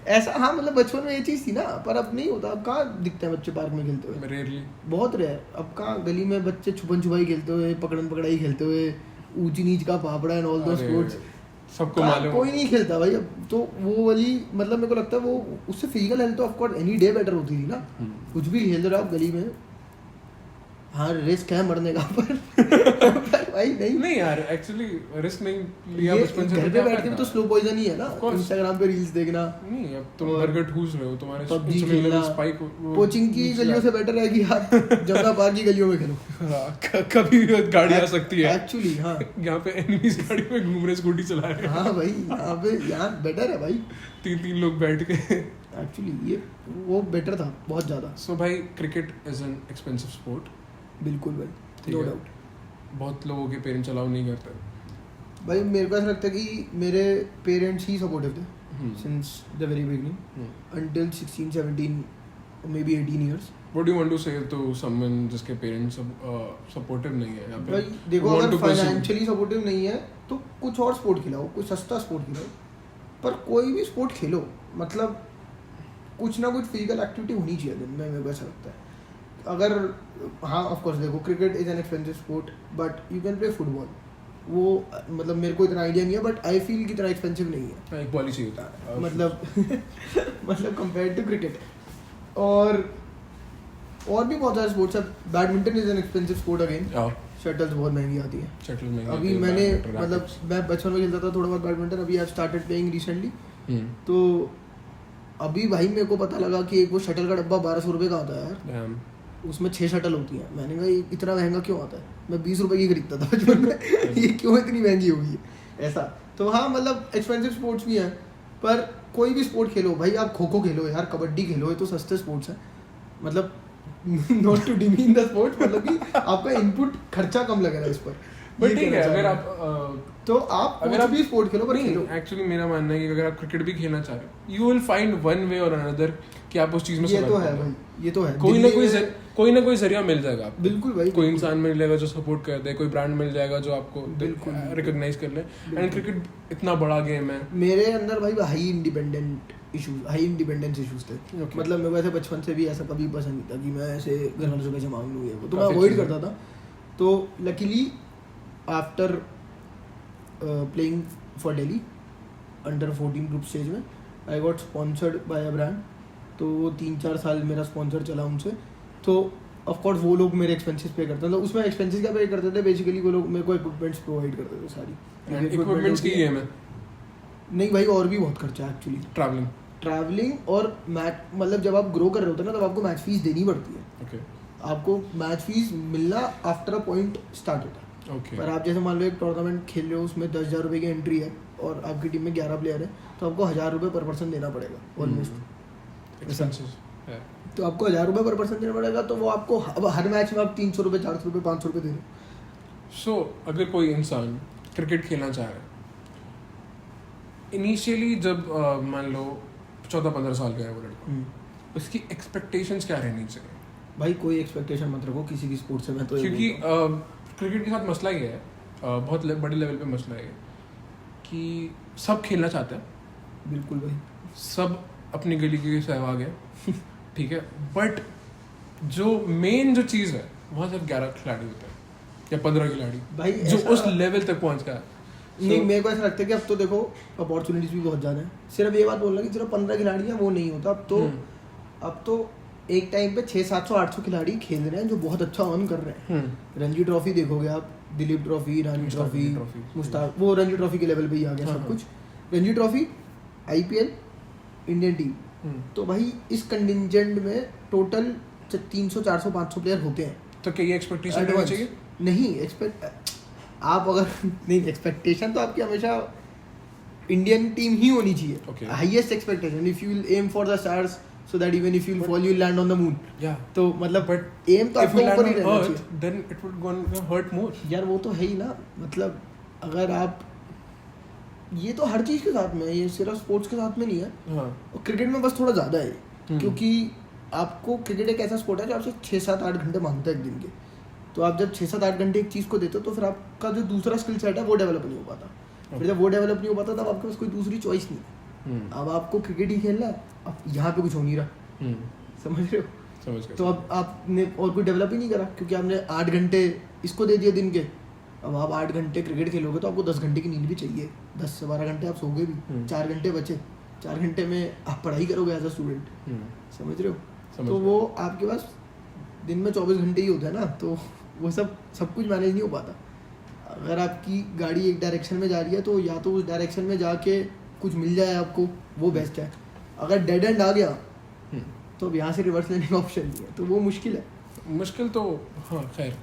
ऐसा हाँ मतलब बचपन में ये चीज़ थी ना, पर अब नहीं होता। अब कहाँ दिखते हैं बच्चे पार्क में खेलते हुए? रेयरली, बहुत रेयर। अब कहाँ गली में बच्चे छुपन छुपाई खेलते हुए, पकड़न पकड़ाई खेलते हुए, ऊंची नीच का फाफड़ा एंड ऑल दो स्पोर्ट्स सबको मालूम, कोई नहीं खेलता भाई अब तो। वो वाली मतलब मेरे को लगता है वो उससे फिजिकल हेल्थ तो of course any day better होती थी ना। कुछ भी खेल रहे हो आप गली में, हाँ रिस्क है मरने का पर भाई नहीं यार एक्चुअली रिस्क नहीं लिया ये बचपन से। घर पे बैठ के भी तो स्लो पॉइजन ही है ना, इंस्टाग्राम पे रील्स देखना। नहीं अब तुम बर्गर ठूस रहे हो, तुम्हारे PUBG इंसुलिन खेलना, लेवल स्पाइक कोचिंग की गलियों से बेटर है कि आप जमुना पार्क की गलियों में खेलो। कभी भी गाड़ी आ सकती है एक्चुअली। हाँ यहाँ पे एनिमीज गाड़ी में घूम रहे, स्कूटी चला रहे हैं। हाँ भाई यहाँ पे यहाँ बेटर है भाई, 3 लोग बैठ के। एक्चुअली ये वो बेटर था बहुत ज़्यादा। सो भाई cricket is an expensive sport. बिल्कुल भाई, नो डाउट। बहुत लोगों के पेरेंट्स अलाउ नहीं करते भाई मेरे को ऐसा लगता है कि मेरे पेरेंट्स ही सपोर्टिव थे since the very beginning until 16, 17 maybe 18 years. What do you want to say to someone जिसके पेरेंट्स सपोर्टिव नहीं है? यहाँ पे भाई देखो अगर फाइनेंशियली सपोर्टिव नहीं है तो कुछ और स्पोर्ट खिलाओ, कोई सस्ता स्पोर्ट खिलाओ, पर कोई भी स्पोर्ट खेलो, मतलब कुछ ना कुछ फिजिकल एक्टिविटी होनी चाहिए दिन में, मेरे को ऐसा लगता है। अगर हाँ ऑफ कोर्स देखो cricket is an expensive sport but you can play football. वो मतलब मेरे को इतना आइडिया नहीं है बट आई फील कि इतना एक्सपेंसिव नहीं है। एक बॉल ही चाहिए होता है मतलब मतलब कंपेयर टू क्रिकेट। और भी बहुत सारे स्पोर्ट्स है। Badminton is an expensive sport again. Shuttles बहुत महंगी आती है। शटल में अभी मैंने मतलब मैं बचपन में खेलता था थोड़ा बहुत बैडमिंटन, अभी आई स्टार्टेड प्लेइंग रिसेंटली। तो अभी भाई मेरे को पता लगा कि एक वो शटल का डब्बा 1200 रुपये का आता है यार, उसमें 6 शटल होती हैं। मैंने कहा ये इतना महंगा क्यों आता है? मैं 20 रुपये की खरीदता था बचपन में ये क्यों इतनी महंगी होगी ऐसा। तो हाँ मतलब एक्सपेंसिव स्पोर्ट्स भी हैं, पर कोई भी स्पोर्ट खेलो भाई, आप खो खो खेलो यार, कबड्डी खेलो, ये तो सस्ते स्पोर्ट्स हैं। मतलब not to demean the sport, मतलब कि आपका इनपुट खर्चा कम लग रहा है इस पर। बट ठीक है अगर आप तो आप अगर आप भी स्पोर्ट खेलो, पर खेलो। एक्चुअली मेरा मानना है कि अगर आप क्रिकेट भी खेलना चाह रहे हो, you will find one way और अनदर कि आप उस चीज में ये तो है भाई, ये तो है। कोई ना कोई जरिया मिल जाएगा आपको। बिल्कुल भाई, कोई इंसान मिल जाएगा जो सपोर्ट कर दे, कोई ब्रांड मिल जाएगा जो आपको बिल्कुल रिकॉग्नाइज कर ले। एंड क्रिकेट इतना बड़ा गेम है। मेरे अंदर भाई हाई इंडिपेंडेंस इश्यूज थे। मतलब मेरे को ऐसे बचपन से भी ऐसा कभी पसंद नहीं था कि मैं ऐसे घर वालों से पैसे मांग लूँ, वो तो मैं अवॉइड करता था। तो luckily after playing for Delhi under 14 group stage में I got sponsored by a brand. तो वो 3-4 साल मेरा स्पॉन्सर चला उनसे। तो ऑफ कोर्स वो लोग मेरे एक्सपेंसेस पे करते थे। तो उसमें एक्सपेंसेस क्या पे करते थे बेसिकली, वो लोग मेरे को इक्विपमेंट्स प्रोवाइड करते थे सारी। इक्विपमेंट्स की गेम है नहीं भाई, और भी बहुत खर्चा है एक्चुअली। ट्रैवलिंग और मैच, मतलब जब आप ग्रो कर रहे होते हैं ना तब आपको मैच फीस देनी पड़ती है। okay. आपको मैच फीस मिलना आफ्टर अ पॉइंट स्टार्ट होता है। okay. पर आप जैसे मान लो एक टूर्नामेंट खेल रहे हो, उसमें 10,000 रुपये की एंट्री है और आपकी टीम में 11 प्लेयर है, तो आपको 1,000 रुपये पर पर्सन देना पड़ेगा ऑलमोस्ट। तो आपको 1,000 रुपये पर पर्सन देना पड़ेगा। तो वो आपको अब हर मैच में आप 300 रुपये, 400 रुपये, 500 रुपये दे रहे हो। सो अगर कोई इंसान क्रिकेट खेलना चाह रहा है, इनिशियली जब मान लो 14-15 साल का है वो लड़का, उसकी एक्सपेक्टेशंस क्या रहनी चाहिए? भाई कोई एक्सपेक्टेशन मत रखो किसी भी स्पोर्ट से। मैं तो क्योंकि क्रिकेट के साथ मसला ये है, बहुत बड़े लेवल पे मसला है कि सब खेलना चाहते हैं। बिल्कुल भाई, सब अपनी गली के सहवाग है ठीक है, बट जो मेन जो चीज़ है वहाँ सिर्फ 11 खिलाड़ी होते हैं या 15 खिलाड़ी भाई जो उस लेवल तक पहुँच गया। नहीं, मेरे को ऐसा लगता है कि अब तो देखो अपॉर्चुनिटीज भी बहुत ज़्यादा है. सिर्फ ये बात बोलना कि सिर्फ 15 खिलाड़ी हैं वो नहीं होता. अब तो एक टाइम पे 600-700-800 खिलाड़ी खेल रहे हैं जो बहुत अच्छा अर्न कर रहे हैं. रणजी ट्रॉफी देखोगे आप, दिलीप ट्रॉफी, रानी ट्रॉफी, मुश्ताक, वो रणजी ट्रॉफी के लेवल पे ही आ गया सब कुछ. Ranji trophy, IPL, Indian team. तो भाई इस कंटिजेंट में टोटल 300, 400, 500 प्लेयर होते हैं. तो क्या ये एक्सपेक्टेशन होना चाहिए? नहीं, आप अगर नहीं, एक्सपेक्टेशन तो आपकी हमेशा इंडियन टीम ही होनी चाहिए. Highest expectation, if you will aim for the stars so that even if you fall you land on the moon. तो मतलब but aim तो आपको ऊपर ही रहना चाहिए. then it would gonna hurt more. यार वो तो है ही ना. मतलब अगर आप, ये तो हर चीज़ के साथ में है, ये सिर्फ स्पोर्ट्स के साथ में नहीं है. और क्रिकेट में बस थोड़ा ज़्यादा है. क्योंकि आपको क्रिकेट एक ऐसा स्पोर्ट है जो आपसे 6-7-8 घंटे मांगता है एक दिन के. तो आप जब 6-7-8 घंटे एक चीज़ को देते हो तो फिर आपका जो दूसरा स्किल सेट है वो डेवलप नहीं हो पाता. फिर जब वो डेवलप नहीं हो पाता तब आपके पास कोई दूसरी चॉइस नहीं है. अब आपको क्रिकेट ही खेलना है, अब यहाँ पे कुछ हो नहीं रहा. समझ रहे हो? समझ गया. तो अब आपने और कोई डेवलप ही नहीं करा क्योंकि आपने 8 घंटे इसको दे दिए दिन के. अब आप 8 घंटे क्रिकेट खेलोगे तो आपको 10 घंटे की नींद भी चाहिए. 10 से 12 घंटे आप सोगे भी. 4 घंटे बचे, 4 घंटे में आप पढ़ाई करोगे एज अ स्टूडेंट. समझ रहे हो? तो वो आपके पास दिन में 24 घंटे ही होता है ना. तो वो सब कुछ मैनेज नहीं हो पाता. अगर आपकी गाड़ी एक डायरेक्शन में जा रही है तो या तो उस डायरेक्शन में जाके कुछ मिल जाए आपको, वो बेस्ट है. अगर डेड एंड आ गया तो अब यहाँ से रिवर्स लेने का ऑप्शन नहीं है. तो वो मुश्किल है. मुश्किल तो हाँ खैर.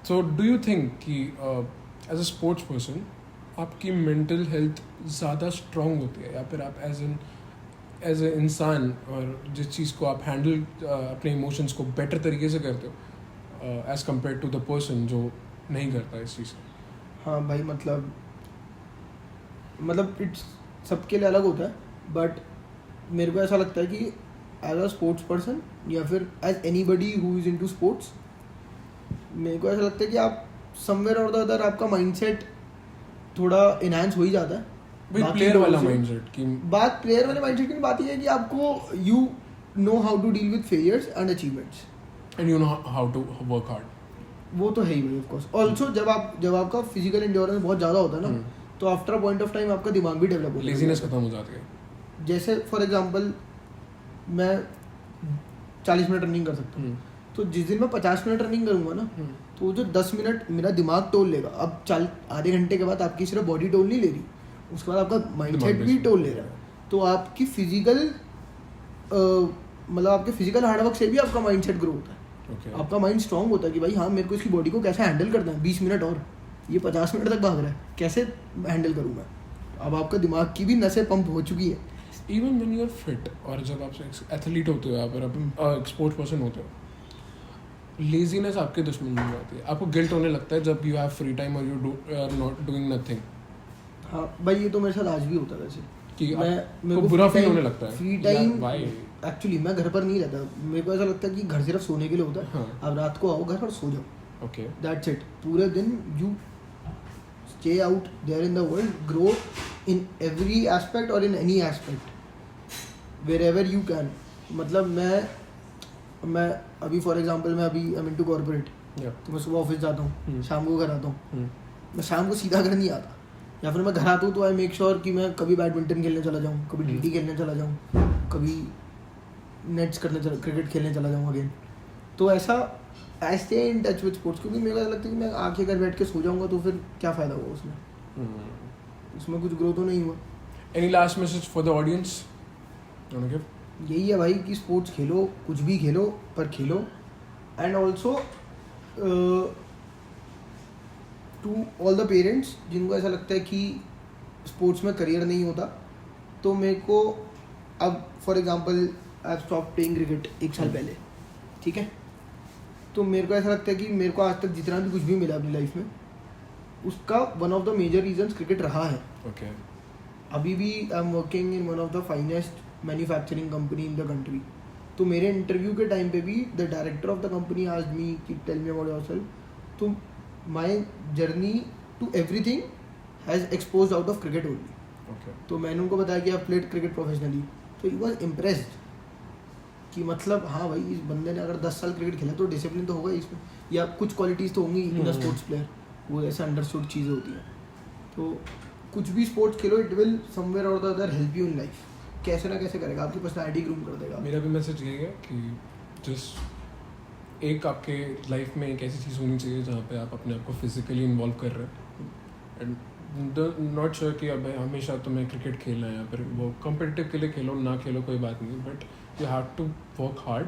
सो डू यू थिंक कि एज अ स्पोर्ट्स पर्सन आपकी मेंटल हेल्थ ज़्यादा स्ट्रांग होती है, या फिर आप एज ए इंसान और जिस चीज़ को आप हैंडल अपने इमोशंस को बेटर तरीके से करते हो as compare to the person जो नहीं करता इस चीज़? हाँ भाई, मतलब इट्स सबके लिए अलग होता है. बट मेरे को ऐसा लगता है कि एज अ स्पोर्ट्स पर्सन या फिर as anybody who is into sports, मेरे को ऐसा लगता है कि आप समवेयर और द अदर आपका माइंडसेट थोड़ा इनहांस हो ही जाता है. प्लेयर वाला माइंडसेट की बात, प्लेयर वाले माइंडसेट की बात ये है कि आपको you know how to deal with failures and achievements and you know how to work hard. वो तो है ही भाई, ऑफ कोर्स. ऑल्सो जब आपका फिजिकल एंड्योरेंस बहुत ज़्यादा होता है ना, तो after a point of time आपका दिमाग भी डेवलप होता है. लेजीनेस खत्म हो जाती है. जैसे फॉर एग्जांपल मैं 40 मिनट रनिंग कर सकता हूँ. तो जिस दिन मैं 50 मिनट रनिंग करूँगा ना, तो जो 10 मिनट मेरा दिमाग टोल लेगा. अब आधे घंटे के बाद आपकी सिर्फ बॉडी टोल नहीं ले रही, उसके बाद आपका माइंडसेट भी टोल ले रहा है. तो आपकी फिजिकल मतलब आपके फिजिकल हार्डवर्क से भी आपका माइंडसेट ग्रो होता है. आपका माइंड स्ट्रांग होता है कि भाई हाँ, मेरे को इसकी बॉडी को कैसे हैंडल करना है. 20 मिनट और ये 50 मिनट तक भाग रहा है, कैसे हैंडल करूँ मैं. अब आपका दिमाग की भी नसें पंप हो चुकी है. Even when you are fit, और जब आप एथलीट होते हो या फिर आप स्पोर्ट्स पर्सन होते हो, लेजीनेस आपके दुश्मन बन जाती है. आपको गिल्ट होने लगता है जब यू हैव फ्री टाइम और you are not doing nothing. हाँ भाई, ये तो मेरे साथ आज भी होता है वैसे कि मेरे को बुरा फील होने लगता है. फ्री टाइम एक्चुअली मैं घर पर नहीं रहता. मेरे को ऐसा लगता है कि घर सिर्फ सोने के लिए होता है. हाँ. अब रात को आओ घर पर सो जाओ. Okay, that's it. पूरे दिन you stay out there in the world, grow in every aspect और in any aspect wherever you can. मतलब मैं अभी फॉर एग्जांपल मैं अभी आई एम इनटू कॉर्पोरेट. तो मैं सुबह ऑफिस जाता हूँ, शाम को घर आता हूँ. मैं शाम को सीधा घर नहीं आता, या फिर मैं घर आता हूँ तो आई मेक श्योर कि मैं कभी बैडमिंटन खेलने चला जाऊँ, कभी टीटी खेलने चला जाऊँ, कभी नेट्स क्रिकेट खेलने चला जाऊँ अगेन. तो ऐसा I stay in touch with sports. क्योंकि मेरे को ऐसा लगता है कि मैं आके घर बैठ के सो जाऊँगा तो फिर क्या फ़ायदा हुआ उसमें. उसमें कुछ ग्रो तो नहीं हुआ. Any last message for the audience? यही है भाई कि स्पोर्ट्स खेलो, कुछ भी खेलो, पर खेलो. And also to all the parents जिनको ऐसा लगता है कि स्पोर्ट्स में करियर नहीं होता, तो मेरे को अब for example I have stop playing cricket 1 साल पहले, ठीक है. तो मेरे को ऐसा लगता है कि मेरे को आज तक जितना भी कुछ भी मिला अपनी लाइफ में, उसका one of the major reasons cricket रहा है. ओके. अभी भी I am working in one of the finest manufacturing company in the country. तो मेरे इंटरव्यू के टाइम पे भी the director of the company asked me कि टेल मी अबाउट योरसेल्फ. तो my journey to everything has exposed out of cricket only. तो मैंने उनको बताया कि आई प्लेड क्रिकेट प्रोफेशनली. तो ही वॉज इम्प्रेस्ड कि मतलब हाँ भाई, इस बंदे ने अगर 10 साल क्रिकेट खेला तो डिसिप्लिन तो होगा इसमें, या कुछ क्वालिटीज़ तो होंगी इन अ स्पोर्ट्स प्लेयर. वो ऐसे अंडरस्टूड चीज़ें होती हैं. तो कुछ भी sports Khelo, it will somewhere और the other help you in life, कैसे ना कैसे करेगा, आपकी पर्सनैलिटी ग्रूम कर देगा। मेरा भी मैसेज यही है कि जस्ट एक आपके लाइफ में एक ऐसी चीज़ होनी चाहिए जहाँ पे आप अपने आप को फिजिकली इन्वॉल्व कर रहे हैं, एंड नॉट श्योर कि अब हमेशा तुम्हें क्रिकेट खेलना है या फिर वो कम्पिटिटिव के लिए खेलो ना खेलो कोई बात नहीं, but you have to work hard,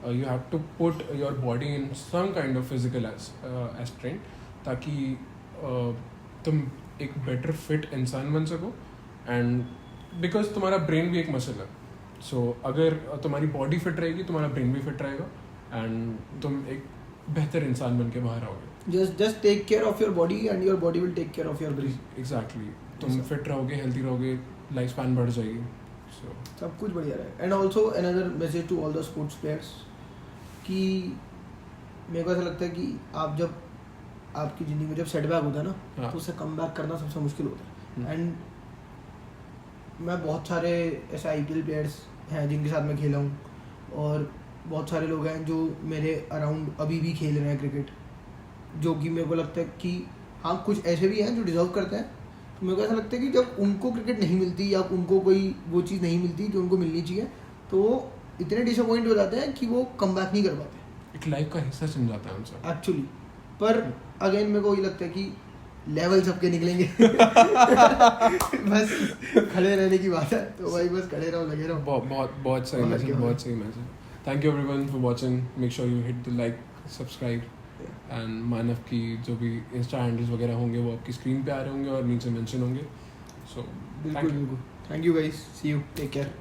you have to put your body in some kind of physical as train, ताकि तुम एक बेटर फिट इंसान बन सको, एंड बिकॉज तुम्हारा ब्रेन भी एक मसल है, सो अगर तुम्हारी बॉडी फिट रहेगी तुम्हारा ब्रेन भी फिट रहेगा एंड तुम एक बेहतर इंसान बन के बाहर आओगे। just take care of your body and your body will take care of your brain। Exactly, तुम फिट रहोगे, हेल्दी रहोगे, लाइफ स्पैन बढ़ जाएगी, सो सब कुछ बढ़िया रहे। And also another message to all the sports players कि मेरे को ऐसा लगता है कि आप जब आपकी ज़िंदगी में जब सेटबैक होता है ना, हाँ। तो उससे कम बैक करना सबसे मुश्किल होता है। एंड मैं बहुत सारे ऐसे IPL प्लेयर्स हैं जिनके साथ मैं खेला हूँ, और बहुत सारे लोग हैं जो मेरे अराउंड अभी भी खेल रहे हैं क्रिकेट, जो कि मेरे को लगता है कि हाँ कुछ ऐसे भी हैं जो डिज़र्व करते हैं। तो मेरे को ऐसा लगता है कि जब उनको क्रिकेट नहीं मिलती या उनको कोई वो चीज़ नहीं मिलती जो उनको मिलनी चाहिए, तो वो इतने डिसअपॉइंट हो जाते हैं कि वो कम बैक नहीं कर पाते। एक लाइफ का हिस्सा चल जाता है उनसे एक्चुअली। पर अगेन मेरे को ये लगता है कि लेवल सबके निकलेंगे बस खड़े रहने की बात है, तो भाई बस खड़े रहो, लगे रहो। बहुत सही मैसेज, बहुत सही message. Thank you everyone for watching, make sure you hit the like, subscribe, and Manav की जो भी इंस्टा हैंडल्स वगैरह होंगे वो आपकी स्क्रीन पे आ रहे होंगे और नीचे मेंशन होंगे। सो बिल्कुल बिल्कुल, thank you guys, see you, take care.